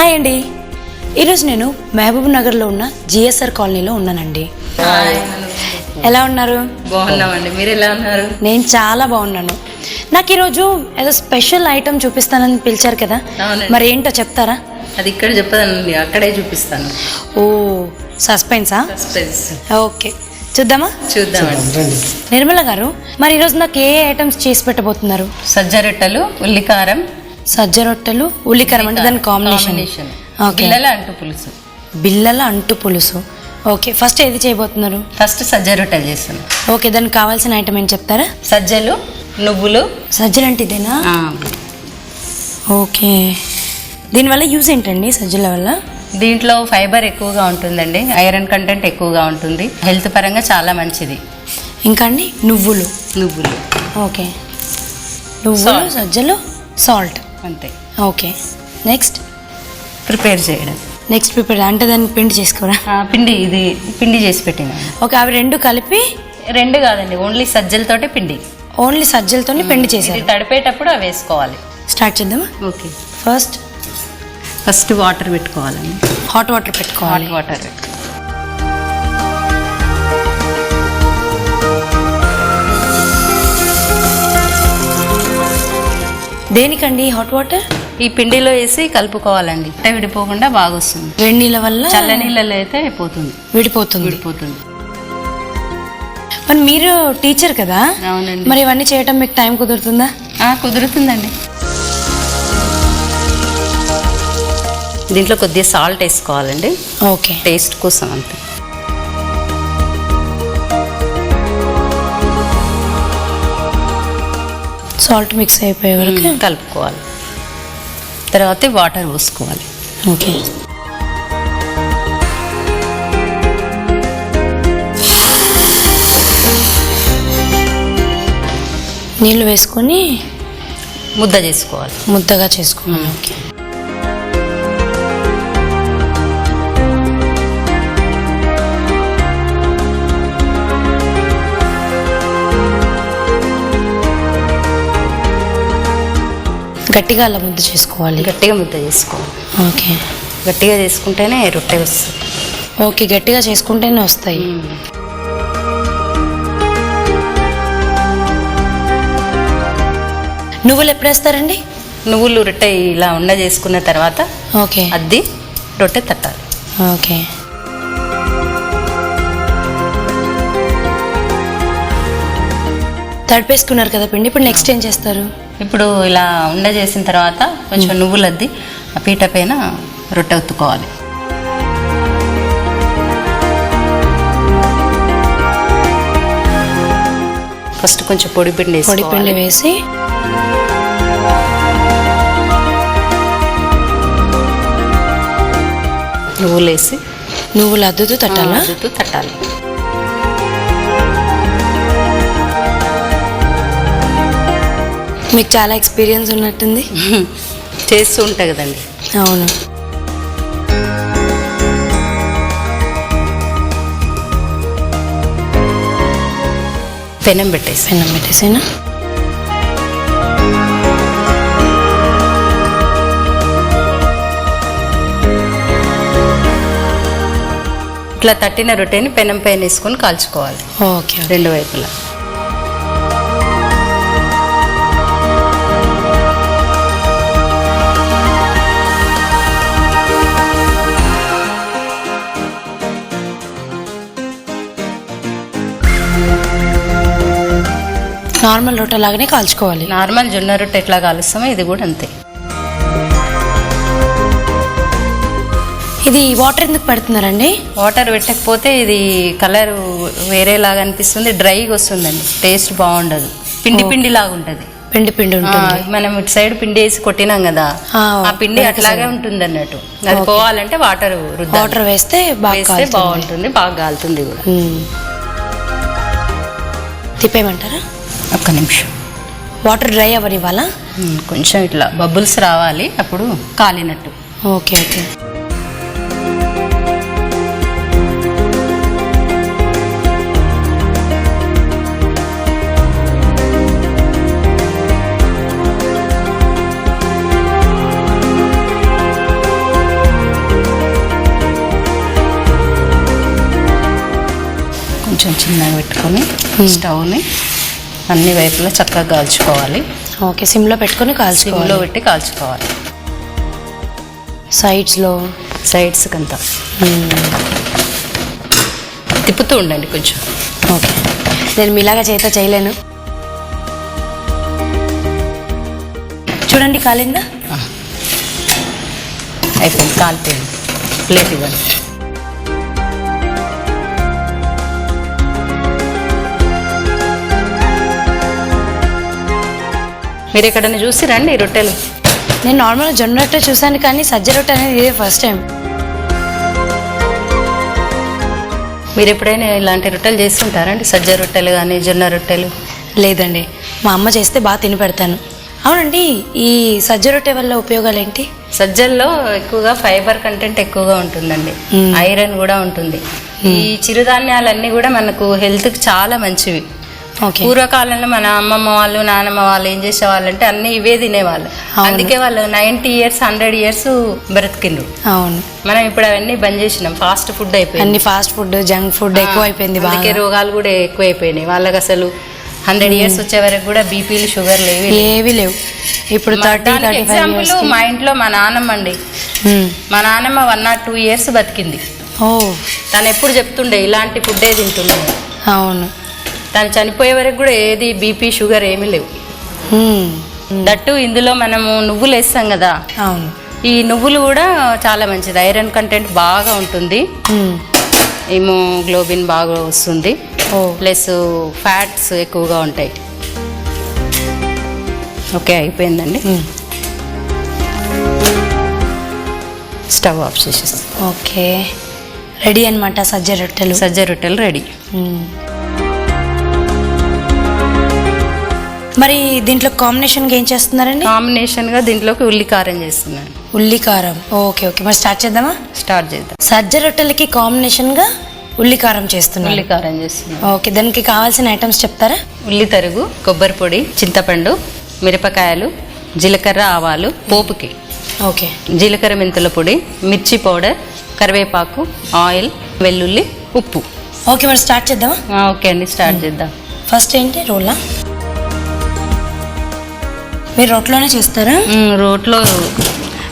Hi అండి, ఈరోజు నేను మహబూబ్ నగర్లో ఉన్న జిఎస్ఆర్ కాలనీలో ఉన్నానండి. ఎలా ఉన్నారు? బాగున్నామండి, మీరు ఎలా ఉన్నారు? నేను చాలా బాగున్నాను. నాకు ఈరోజు ఏదో స్పెషల్ ఐటమ్ చూపిస్తానని పిలిచారు కదా, మరి ఏంటో చెప్తారా? అది ఇక్కడ చెప్పదండి, అక్కడే చూపిస్తాను. ఓ సస్పెన్సా? సస్పెన్స్. ఓకే, చూద్దామండి. నిర్మల గారు, మరి ఈరోజు నాకు ఏ ఐటమ్స్ చేసి పెట్టబోతున్నారు? సజ్జ రొట్టెలు, ఉల్లికారం. సజ్జ రొట్టెలు, ఉల్లికారం అంటే దాని కాంబినేషన్. బిళ్ళల అంటు పులుసు. బిళ్ళల అంటు పులుసు. ఓకే, ఫస్ట్ ఏది చేయబోతున్నారు? ఫస్ట్ సజ్జ రొట్టెలు చేస్తాను. ఓకే, దానికి కావాల్సిన ఐటమ్ ఏంటి చెప్తారా? సజ్జలు, నువ్వులు. సజ్జలు అంటే ఇదేనా? ఓకే, దీనివల్ల యూజ్ ఏంటండి సజ్జల వల్ల? దీంట్లో ఫైబర్ ఎక్కువగా ఉంటుందండి, ఐరన్ కంటెంట్ ఎక్కువగా ఉంటుంది, హెల్త్ పరంగా చాలా మంచిది. ఇంకా అండి నువ్వులు. నువ్వులు. ఓకే, నువ్వులు, సజ్జలు, సాల్ట్, అంతే. ఓకే, నెక్స్ట్ ప్రిపేర్ చేయడం. నెక్స్ట్ ప్రిపేర్ అంటే దాన్ని పిండి చేసుకోరా? పిండి, ఇది పిండి చేసి పెట్టినా. ఓకే, అవి రెండు కలిపి? రెండు కాదండి, ఓన్లీ సజ్జలతోటే పిండి. ఓన్లీ సజ్జలతో పిండి చేసేది. తడిపేటప్పుడు అవి వేసుకోవాలి. స్టార్ట్ చేద్దామా? ఓకే, ఫస్ట్ వాటర్ పెట్టుకోవాలండి. హాట్ వాటర్ పెట్టుకోవాలి. Hot water. దేనికండి హాట్ వాటర్? ఈ పిండిలో వేసి కలుపుకోవాలండి, అంటే విడిపోకుండా బాగా వస్తుంది. వేడి నీళ్ళ వల్ల? చల్ల నీళ్ళలో అయితే అయిపోతుంది, విడిపోతుంది. మరి మీరు టీచర్ కదా? అవునండి. మరి ఇవన్నీ చేయటం మీకు టైం కుదురుతుందా? కుదురుతుందండి. దీంట్లో కొద్దిగా సాల్ట్ వేసుకోవాలండి. ఓకే, టేస్ట్ కోసం అంతే. సాల్ట్ మిక్స్ అయిపోయే వరకు కలుపుకోవాలి. తర్వాత వాటర్ పోసుకోవాలి. ఓకే, నీళ్ళు వేసుకొని ముద్దగా చేసుకోవాలి. ఓకే, గట్టిగా అలా ముద్ద చేసుకోవాలి. ఓకే, గట్టిగా చేసుకుంటేనే రొట్టె వస్తుంది. ఓకే, గట్టిగా చేసుకుంటేనే వస్తాయి. నువ్వులు ఎప్పుడు వేస్తారండి? నువ్వులు రొట్టె ఇలా ఉండ చేసుకున్న తర్వాత ఓకే అద్ది రొట్టె తట్టాలి. ఓకే, తడిపేసుకున్నారు కదా పిండి, ఇప్పుడు నెక్స్ట్ ఏం చేస్తారు? ఇప్పుడు ఇలా ఉండ చేసిన తర్వాత కొంచెం నువ్వులు అద్ది ఆ పీట పైన రొట్టె ఒత్తుకోవాలి. ఫస్ట్ కొంచెం పొడి పిండి వేసి నువ్వులు వేసి నువ్వులు అద్దుతూ తట్టాలా? తట్టాలి. మీకు చాలా ఎక్స్పీరియన్స్ ఉన్నట్టుంది. చేస్తూ ఉంటాయి కదండి. అవును. పెనం పెట్టేసేనా? ఇట్లా తట్టిన రొట్టెని పెనం పైన వేసుకొని కాల్చుకోవాలి. ఓకే, రెండు వైపులా. నార్మల్ రొట్టె లాగానే కాల్చుకోవాలి. నార్మల్ జొన్న రొట్టె ఎట్లా కాలుస్తామో ఇది కూడా అంతే. ఇది వాటర్ ఎందుకు పెడుతున్నారండి? వాటర్ పెట్టకపోతే ఇది కలర్ వేరేలాగా అనిపిస్తుంది, డ్రైగా వస్తుందండి, టేస్ట్ బాగుండదు, పిండి లాగా ఉంటుంది. పిండి ఉంటుంది. మనం ఇటు సైడ్ పిండి వేసి కొట్టినాం కదా, ఆ పిండి అట్లాగే ఉంటుంది అన్నట్టు. అది పోవాలంటే వాటర్ వేస్తే బాగుంటుంది, బాగా కాలుతుంది కూడా. తిప్పేయమంటారా? ఒక్క నిమిషం. వాటర్ డ్రై అవ్వనివ్వాలా? కొంచెం ఇట్లా బబుల్స్ రావాలి, అప్పుడు కాలినట్టు. ఓకే, కొంచెం చిన్నగా పెట్టుకొని స్టవ్ని అన్ని వైపులా చక్కగా కాల్చుకోవాలి. ఓకే, సిమ్లో పెట్టుకొని కాల్చుకోవాలి. సిమ్లో పెట్టి కాల్చుకోవాలి. సైడ్స్కి అంతా తిప్పుతూ ఉండండి కొంచెం. ఓకే, నేను మీలాగా చేత చేయలేను. చూడండి కాలిందా? అయిపోయింది, కాలిపోయింది. ప్లేట్ ఇవ్వండి. మీరు ఎక్కడైనా చూసి రండి ఈ రొట్టెలు. నేను నార్మల్గా జొన్న రొట్టె చూసాను, కానీ సజ్జ రొట్టె అనేది ఇదే ఫస్ట్ టైం. మీరు ఎప్పుడైనా ఇలాంటి రొట్టెలు చేస్తుంటారండి? సజ్జ రొట్టెలు కానీ జొన్న రొట్టెలు? లేదండి, మా అమ్మ చేస్తే బాగా తిని పెడతాను. అవునండి, ఈ సజ్జ రొట్టె వల్ల ఉపయోగాలు ఏంటి? సజ్జల్లో ఎక్కువగా ఫైబర్ కంటెంట్ ఎక్కువగా ఉంటుందండి, ఐరన్ కూడా ఉంటుంది. ఈ చిరుధాన్యాలన్నీ కూడా మనకు హెల్త్కి చాలా మంచివి. పూర్వకాలంలో మన అమ్మమ్మ వాళ్ళు నానమ్మ వాళ్ళు ఏం చేసేవాళ్ళంటే అన్ని ఇవే తినేవాళ్ళు. అందుకే వాళ్ళు 90 years 100 years బ్రతికిండ్రు. అవును, మనం ఇప్పుడు అవన్నీ బంద్ చేసినాం. ఫాస్ట్ ఫుడ్ అయిపోయింది, అన్ని ఫాస్ట్ ఫుడ్ జంక్ ఫుడ్ ఎక్కువ అయిపోయింది. అందుకే రోగాలు కూడా ఎక్కువ అయిపోయినాయి. వాళ్ళకి అసలు 100 years వచ్చే వరకు కూడా బీపీలు షుగర్లు ఏవి లేవు. ఇప్పుడు ఎగ్జాంపుల్ మా ఇంట్లో మా నాన్నమ్మ అండి, మా నాన్నమ్మ 102 years బతికింది. తను ఎప్పుడు చెప్తుండే ఇలాంటి ఫుడ్డే తింటుండే. అవును, తను చనిపోయే వరకు కూడా ఏది బీపీ షుగర్ ఏమీ లేవు. దట్టు ఇందులో మనము నువ్వులు వేస్తాం కదా. అవును, ఈ నువ్వులు కూడా చాలా మంచిది, ఐరన్ కంటెంట్ బాగా ఉంటుంది, హిమోగ్లోబిన్ బాగా వస్తుంది, ప్లస్ ఫ్యాట్స్ ఎక్కువగా ఉంటాయి. ఓకే, అయిపోయిందండి. స్టవ్ ఆఫ్ చేసేస్తాం. ఓకే, రెడీ అనమాట సజ్జ రొట్టెలు రెడీ. మరి దీంట్లో కాంబినేషన్గా ఏం చేస్తున్నారండి? కాంబినేషన్గా దీంట్లోకి ఉల్లికారం చేస్తున్నాను. ఉల్లికారం, ఓకే ఓకే. మరి స్టార్ట్ చేద్దాం. సజ్జ రొట్టెలకి కాంబినేషన్గా ఉల్లికారం చేస్తున్నాను. ఓకే, దానికి కావాల్సిన ఐటమ్స్ చెప్తారా? ఉల్లి తరుగు, కొబ్బరి పొడి, చింతపండు, మిరపకాయలు, జీలకర్ర, ఆవాలు పోపుకి. ఓకే, జీలకర్ర మెంతుల పొడి, మిర్చి పౌడర్, కరివేపాకు, ఆయిల్, వెల్లుల్లి, ఉప్పు. ఓకే, మరి స్టార్ట్ చేద్దామా? ఓకే అండి, స్టార్ట్ చేద్దాం. ఫస్ట్ ఏంటి, రోలా? మీరు రోట్లోనే చేస్తారా? రోట్లో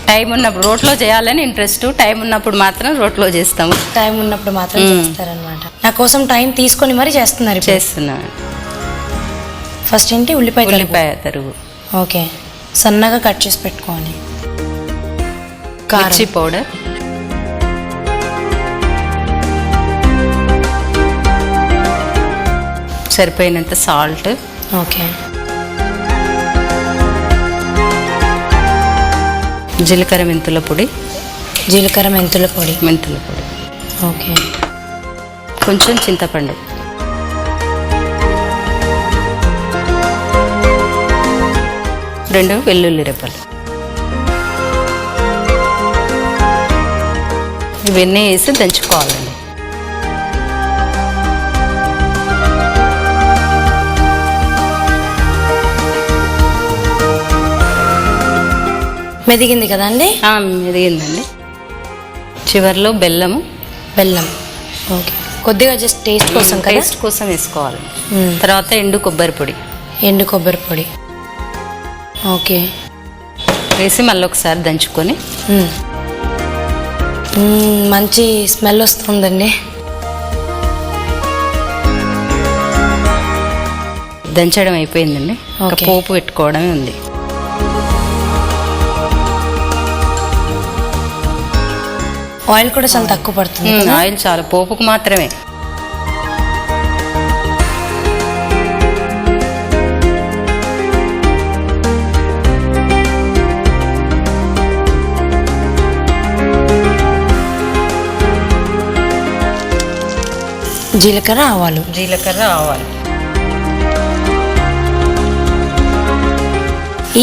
టైం ఉన్నప్పుడు రోట్లో చేయాలని ఇంట్రెస్ట్, టైం ఉన్నప్పుడు మాత్రం రోట్లో చేస్తాము. టైం ఉన్నప్పుడు మాత్రం చేస్తారనమాట. నా కోసం టైం తీసుకొని మరి చేస్తున్నాను. ఫస్ట్ ఏంటి, ఉల్లిపాయ తరుగు. ఓకే, సన్నగా కట్ చేసి పెట్టుకోవాలి. మిర్చి పౌడర్, సరిపోయినంత సాల్ట్. ఓకే, జీలకర్ర మెంతుల పొడి. ఓకే, కొంచెం చింతపండు, రెండు వెల్లుల్లి రెబ్బలు. ఇవన్నీ వేసి దంచుకోవాలండి. మెదిగింది కదండి? మెదిగిందండి. చివరిలో బెల్లం. ఓకే, కొద్దిగా జస్ట్ టేస్ట్ కోసం వేసుకోవాలి. తర్వాత ఎండు కొబ్బరి పొడి. ఓకే, వేసి మళ్ళీ ఒకసారి దంచుకొని. మంచి స్మెల్ వస్తుందండి. దంచడం అయిపోయిందండి. పోపు పెట్టుకోవడమే ఉంది. ఆయిల్ కూడా చాలా తక్కువ పడుతుంది. ఆయిల్ చాలా, పోపుకు మాత్రమే. జీలకర్ర ఆవాలు.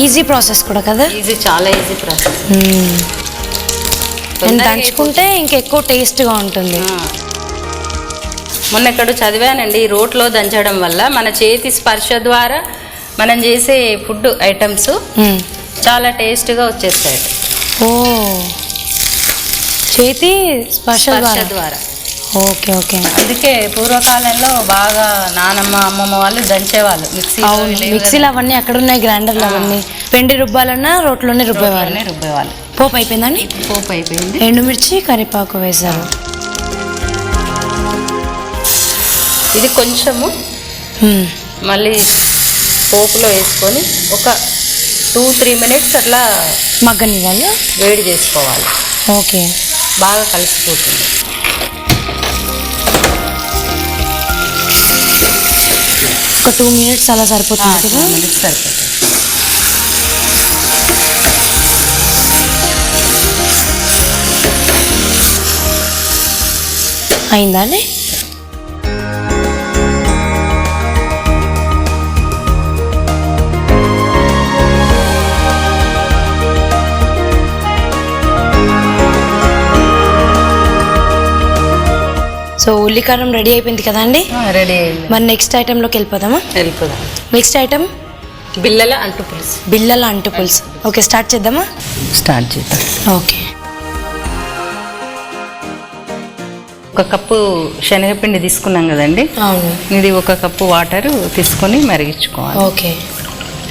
ఈజీ ప్రాసెస్ కూడా కదా? చాలా ఈజీ ప్రాసెస్. దంచుకుంటే ఇంకెక్కువ టేస్ట్గా ఉంటుంది. మొన్న ఎక్కడ చదివానండి, రోట్లో దంచడం వల్ల మన చేతి స్పర్శ ద్వారా మనం చేసే ఫుడ్ ఐటమ్స్ చాలా టేస్ట్గా వచ్చేస్తాయి. చేతి స్పర్శ ద్వారా. Okay okay. అందుకే పూర్వకాలంలో బాగా నానమ్మ అమ్మమ్మ వాళ్ళు దంచేవాళ్ళు మిక్సీలు అవన్నీ అక్కడ ఉన్నాయి, గ్రైండర్లు అవన్నీ. పిండి రుబ్బాలన్నా రోట్లోనే రుబ్బేవాళ్ళు. పోపు అయిపోయిందండి? పోపు అయిపోయింది. ఎండుమిర్చి కరివేపాకు వేశారు. ఇది కొంచెము మళ్ళీ పోపులో వేసుకొని ఒక 2-3 మినిట్స్ అట్లా మగ్గనివ్వాలి, వేడి చేసుకోవాలి. ఓకే. బాగా కలిసిపోతుంది. ఒక 2 మినిట్స్ అలా సరిపోతుంది కదా? 2 మినిట్స్ సరిపోతుంది. అయిందా అండి? సో ఉల్లికారం రెడీ అయిపోయింది కదా అండి? రెడీ అయింది. మరి నెక్స్ట్ ఐటెంలోకి వెళ్ళిపోదాం. నెక్స్ట్ ఐటెం బిళ్ళల అంటు పులుసు. బిళ్ళల అంటు పులుసు. ఓకే, స్టార్ట్ చేద్దామా? స్టార్ట్ చేద్దాం. ఓకే. ఒక కప్పు శనగపిండి తీసుకున్నాం కదండి. అవును. ఇది 1 కప్పు వాటర్ తీసుకొని మరిగించుకోవాలి. ఓకే.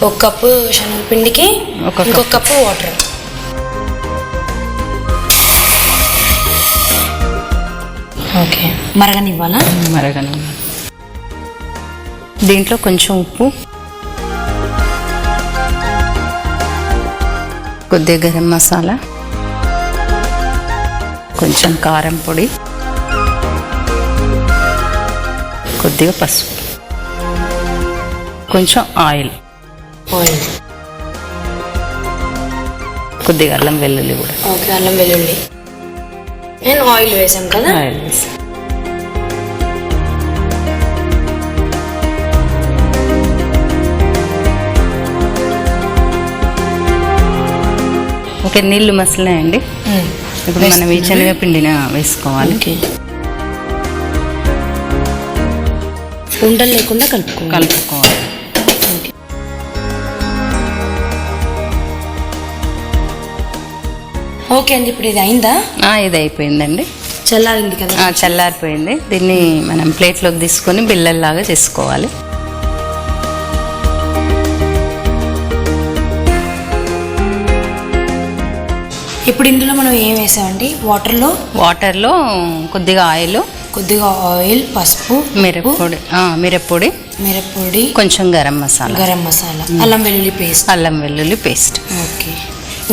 1 కప్పు శనగపిండికి 1 కప్పు వాటర్. ఓకే, మరగనివ్వాలా? మరగనివ్వాలి. దీంట్లో కొంచెం ఉప్పు, కొద్దిగా గరం మసాలా, కొంచెం కారం పొడి, కొద్దిగా పసుపు, కొంచెం ఆయిల్, కొద్దిగా అల్లం వెల్లుల్లి కూడా. ఓకే, అల్లం వెల్లుల్లి అండ్ ఆయిల్ వేసాం కదా? ఆయిల్ వేసాం. ఓకే, నీళ్ళు మసలాయండి. ఇప్పుడు మనం ఈ శనగపిండిని వేసుకోవాలి. ఉండలు లేకుండా కలుపుకోవాలి. ఓకే అండి, ఇప్పుడు ఇది అయిందా? ఇది అయిపోయిందండి. చల్లారింది కదా? చల్లారిపోయింది. దీన్ని మనం ప్లేట్లోకి తీసుకొని బిళ్ళల్లాగా చేసుకోవాలి. ఇప్పుడు ఇందులో మనం ఏం వేసామండి? వాటర్లో కొద్దిగా ఆయిల్, పసుపు, మిరప్పొడి, కొంచెం గరం మసాలా, అల్లం వెల్లుల్లి పేస్ట్. ఓకే,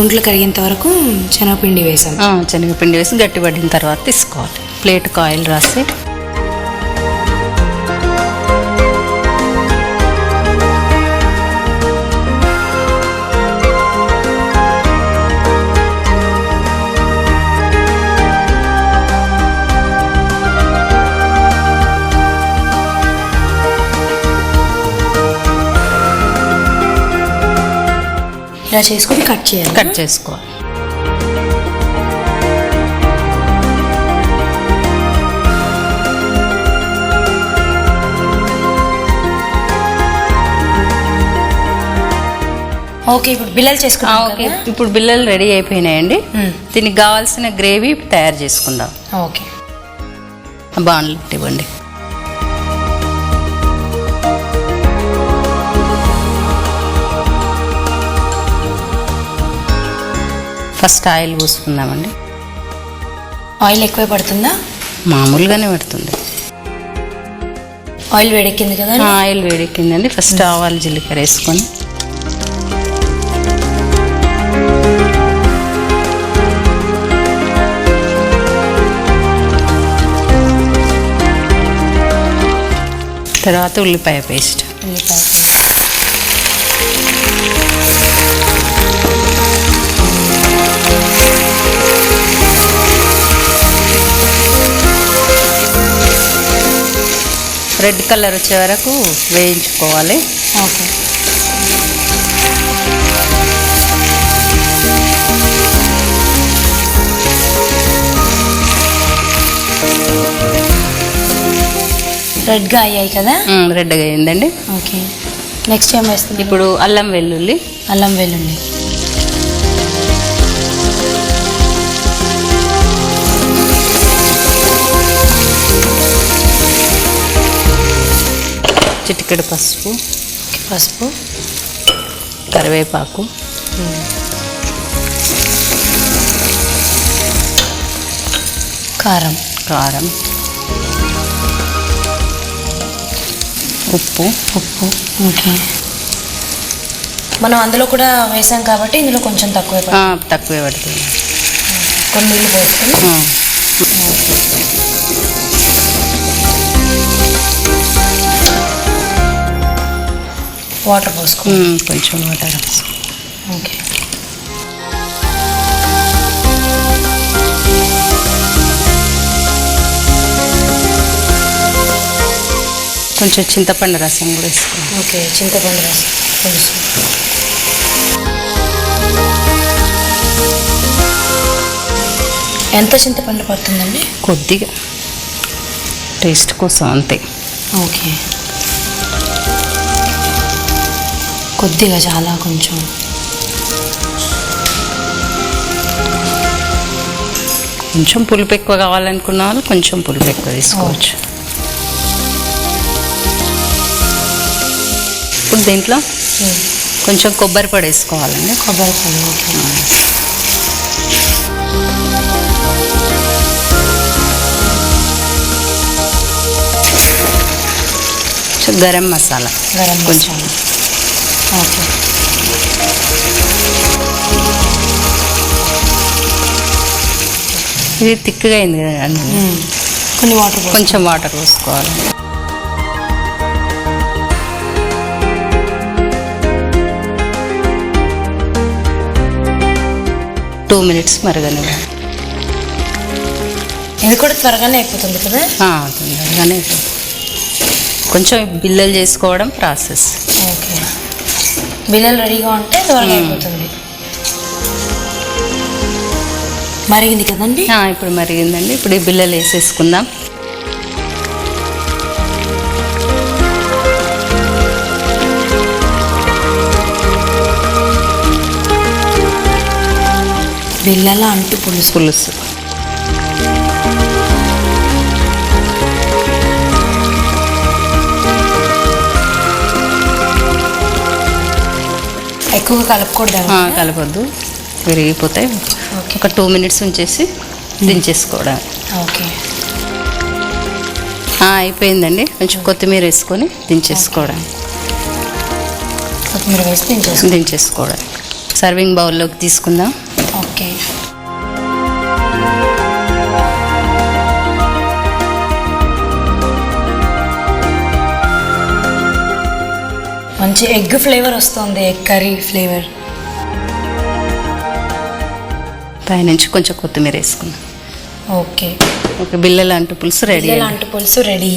ఒంట్లో కరిగేంత వరకు శనగపిండి వేసాం. శనగపిండి వేసి గట్టిపడిన తర్వాత తీసుకోవాలి. ప్లేట్కి ఆయిల్ రాసి ఇలా చేసుకొని కట్ చేసుకోవాలి. ఓకే, ఇప్పుడు బిళ్ళలు చేసుకుందాం. ఓకే, ఇప్పుడు బిళ్ళలు రెడీ అయిపోయినాయండి. దీనికి కావాల్సిన గ్రేవీ తయారు చేసుకుందాం. ఓకే, బాండ్లు ఇవ్వండి. First oil పోసుకుందామండి. ఆయిల్ ఎక్కువ పడుతుందా? మామూలుగానే పడుతుంది. ఆయిల్ వేడెక్కింది కదా? ఆయిల్ వేడెక్కిందండి. ఫస్ట్ ఆవాలు జీలకర్ర వేసుకొని తర్వాత ఉల్లిపాయ పేస్ట్. రెడ్ కలర్ వచ్చే వరకు వేయించుకోవాలి. ఓకే, రెడ్గా అయ్యాయి కదా? రెడ్గా అయిందండి. ఓకే, నెక్స్ట్ ఏం వేస్తుంది? ఇప్పుడు అల్లం వెల్లుల్లి. చిటికెడు పసుపు, పసుపు, కరివేపాకు, కారం, ఉప్పు. ఓకే. మనం అందులో కూడా వేసాం కాబట్టి ఇందులో కొంచెం తక్కువే పడుతుంది. కొన్ని నీళ్ళు పోసుకొని వాటర్ పోసుకో, కొంచెం వాటర్. ఓకే. కొంచెం చింతపండు రసం కూడా వేసుకోవాలి. ఓకే, చింతపండు రసం పులుసు. ఎంత చింతపండు పడుతుందండి? కొద్దిగా టేస్ట్ కోసం అంతే. ఓకే, కొద్దిగా, చాలా కొంచెం. కొంచెం పులుపు ఎక్కువ కావాలనుకున్న వాళ్ళు కొంచెం పులుపు ఎక్కువ తీసుకోవచ్చు. ఇప్పుడు దీంట్లో కొంచెం కొబ్బరి పొడి వేసుకోవాలండి. కొబ్బరి పొడి, ఓకే. గరం మసాలా కొంచెం. ఓకే. ఇది తిక్కుగా అయింది కదండి, కొంచెం వాటర్ పోసుకోవాలి. టూ మినిట్స్ మరగనివ్వాలి. ఇది కూడా త్వరగానే అయిపోతుంది కదా? తొందరగానే అయిపోతుంది. కొంచెం బిల్లలు చేసుకోవడం ప్రాసెస్. ఓకే, బిల్లలు రెడీగా ఉంటే త్వరగా అయిపోతుంది. మరిగింది కదండి? ఇప్పుడు మరిగిందండి. ఇప్పుడు ఈ బిల్లలు వేసేసుకుందాం. బిళ్ళల అంటు పులుసు. ఎక్కువగా కలపకూడదు? కలపొద్దు, విరిగిపోతాయి. ఒక 2 మినిట్స్ ఉంచేసి దించేసుకోవడం. ఓకే, అయిపోయిందండి. కొంచెం కొత్తిమీర వేసుకొని దించేసుకోవడం. కొత్తిమీర వేసి దించేసుకోవడం. సర్వింగ్ బౌల్లోకి తీసుకుందాం. ఓకే, మంచి ఎగ్ ఫ్లేవర్ వస్తుంది, ఎగ్ కర్రీ ఫ్లేవర్. పైనుంచి కొంచెం కొత్తిమీర వేసుకుందాం. ఓకే, బిళ్ళల అంటు పులుసు రెడీ. అంటు పులుసు రెడీ.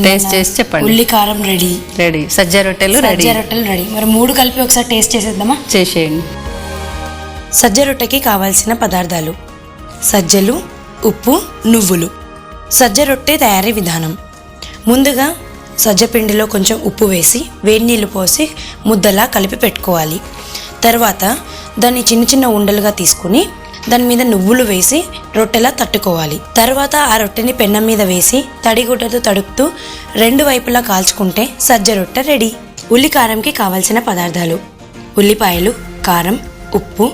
టేస్ట్ చేసి చెప్పండి. ఉల్లి కారం రెడీ. సజ్జ రొట్టెలు రెడీ. మరి 3 కలిపి ఒకసారి టేస్ట్ చేసేద్దామా? చేసేయండి. సజ్జ రొట్టెకి కావాల్సిన పదార్థాలు: సజ్జలు, ఉప్పు, నువ్వులు. సజ్జ రొట్టె తయారీ విధానం: ముందుగా సజ్జ పిండిలో కొంచెం ఉప్పు వేసి వేడి నీళ్ళు పోసి ముద్దలా కలిపి పెట్టుకోవాలి. తర్వాత దాన్ని చిన్న చిన్న ఉండలుగా తీసుకుని దాని మీద నువ్వులు వేసి రొట్టెలా తట్టుకోవాలి. తర్వాత ఆ రొట్టెని పెన్నం మీద వేసి తడిగుడ్డతో తడుపుతూ 2 వైపులా కాల్చుకుంటే సజ్జ రొట్టె రెడీ. ఉల్లి కారంకి కావాల్సిన పదార్థాలు: ఉల్లిపాయలు, కారం, ఉప్పు,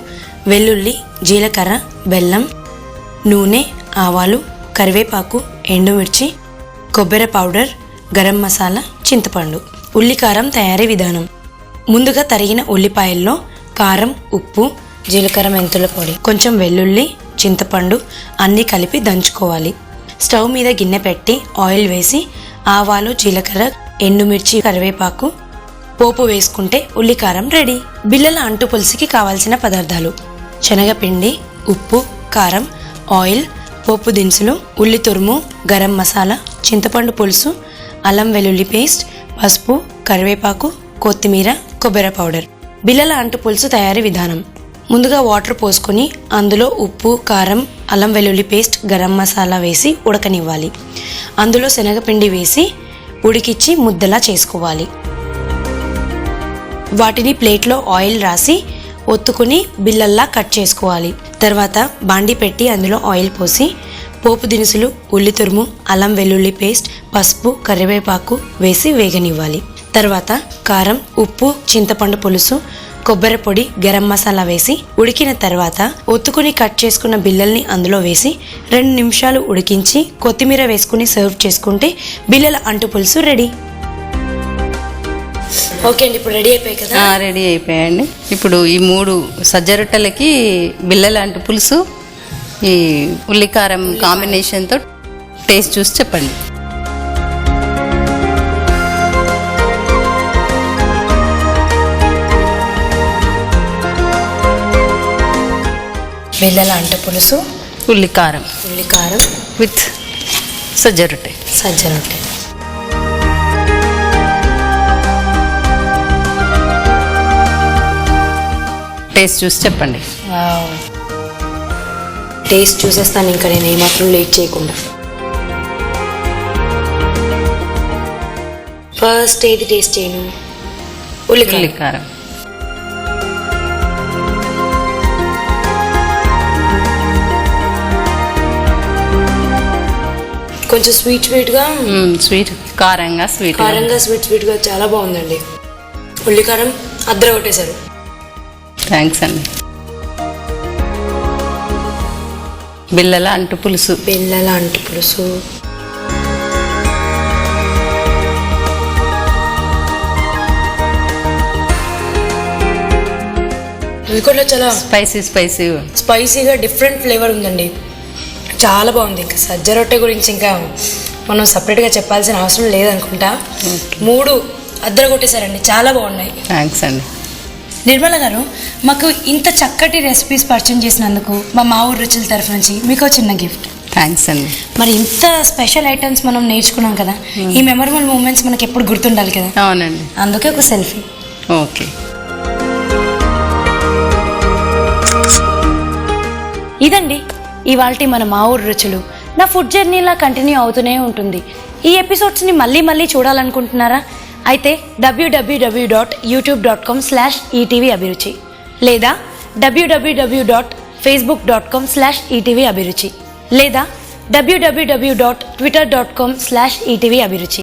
వెల్లుల్లి, జీలకర్ర, బెల్లం, నూనె, ఆవాలు, కరివేపాకు, ఎండుమిర్చి, కొబ్బరి పౌడర్, గరం మసాలా, చింతపండు. ఉల్లికారం తయారీ విధానం: ముందుగా తరిగిన ఉల్లిపాయల్లో కారం, ఉప్పు, జీలకర్ర, మెంతుల పొడి, కొంచెం వెల్లుల్లి, చింతపండు అన్నీ కలిపి దంచుకోవాలి. స్టవ్ మీద గిన్నె పెట్టి ఆయిల్ వేసి ఆవాలు, జీలకర్ర, ఎండుమిర్చి, కరివేపాకు పోపు వేసుకుంటే ఉల్లికారం రెడీ. బిళ్ళల అంటు పులుసుకి కావాల్సిన పదార్థాలు: శనగపిండి, ఉప్పు, కారం, ఆయిల్, పోపు దినుసులు, ఉల్లి తురుము, గరం మసాలా, చింతపండు పులుసు, అల్లం వెల్లుల్లి పేస్ట్, పసుపు, కరివేపాకు, కొత్తిమీర, కొబ్బరి పౌడర్. బిళ్ళల అంటు పులుసు తయారీ విధానం: ముందుగా వాటర్ పోసుకొని అందులో ఉప్పు, కారం, అల్లం వెల్లుల్లి పేస్ట్, గరం మసాలా వేసి ఉడకనివ్వాలి. అందులో శనగపిండి వేసి ఉడికిచ్చి ముద్దలా చేసుకోవాలి. వాటిని ప్లేట్లో ఆయిల్ రాసి ఒత్తుకుని బిళ్ళల్లా కట్ చేసుకోవాలి. తర్వాత బాండి పెట్టి అందులో ఆయిల్ పోసి పోపు దినుసులు, ఉల్లి తురుము, అల్లం వెల్లుల్లి పేస్ట్, పసుపు, కరివేపాకు వేసి వేగనివ్వాలి. తర్వాత కారం, ఉప్పు, చింతపండు పులుసు, కొబ్బరి పొడి, గరం మసాలా వేసి ఉడికిన తర్వాత ఒత్తుకుని కట్ చేసుకున్న బిళ్ళల్ని అందులో వేసి 2 నిమిషాలు ఉడికించి కొత్తిమీర వేసుకుని సర్వ్ చేసుకుంటే బిళ్ళల అంటు పులుసు రెడీ. ఓకే అండి, ఇప్పుడు రెడీ అయిపోయాయి కదా? రెడీ అయిపోయాయండి. ఇప్పుడు ఈ 3 సజ్జ రొట్టెలకి బిళ్ళల అంటు పులుసు, ఈ ఉల్లికారం కాంబినేషన్తో టేస్ట్ చూసి చెప్పండి. బిళ్ళల అంటు పులుసు, ఉల్లికారం విత్ సజ్జ రొట్టె. టేస్ట్ చూసి చెప్పండి. టేస్ట్ చూసేస్తాను ఇంకా నేను ఏమాత్రం లేట్ చేయకుండా. ఫస్ట్ ఏది టేస్ట్ చేయను? ఉల్లికారం. కొంచెం స్వీట్గా కారంగా స్వీట్గా చాలా బాగుందండి. ఉల్లికారం అద్దర కొట్టేశారు. థ్యాంక్స్ అండి. బిళ్ళల అంటు పులుసు. ఇది కూడా చాలా స్పైసీగా డిఫరెంట్ ఫ్లేవర్ ఉందండి. చాలా బాగుంది. ఇంకా సజ్జ రొట్టె గురించి ఇంకా మనం సపరేట్గా చెప్పాల్సిన అవసరం లేదనుకుంటా. 3 అద్దర కొట్టేశారండి, చాలా బాగున్నాయి. థ్యాంక్స్ అండి. నిర్మల గారు, మాకు ఇంత చక్కటి రెసిపీస్ పరిచయం చేసినందుకు మా ఊరు రుచుల తరఫు నుంచి మీకు చిన్న గిఫ్ట్. థ్యాంక్స్ అండి. మరి ఇంత స్పెషల్ ఐటమ్స్ మనం నేర్చుకున్నాం కదా, ఈ మెమరబుల్ మూమెంట్స్ మనకి ఎప్పుడు గుర్తుండాలి కదా. అవునండి. అందుకే ఒక సెల్ఫీ. ఓకే. ఇదండి ఇవాల్టి మన మా ఊరు రుచులు. నా ఫుడ్ జర్నీ ఇలా కంటిన్యూ అవుతూనే ఉంటుంది. ఈ ఎపిసోడ్స్ని మళ్ళీ చూడాలనుకుంటున్నారా? అయితే www.youtube.com/ETV అభిరుచి లేదా www.facebook.com/ETV అభిరుచి లేదా www.twitter.com/ETV అభిరుచి.